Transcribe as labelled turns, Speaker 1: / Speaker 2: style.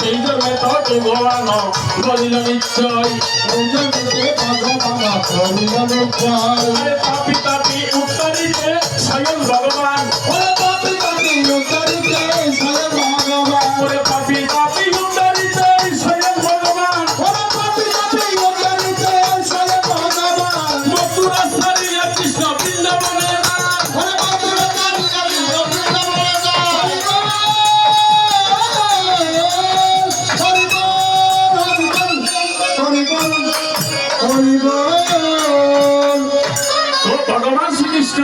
Speaker 1: সেই জন্যে তোকে গোয়ানো বলিল নিশ্চয় পাপি তাপি উত্তরিতে স্বয়ং ভগবান পাপি তাপি উত্তরিতে স্বয়ং ভগবান মথুরা সারিয়া কৃষ্ণ বৃন্দাবনে ভগবান শ্রীকৃষ্ণ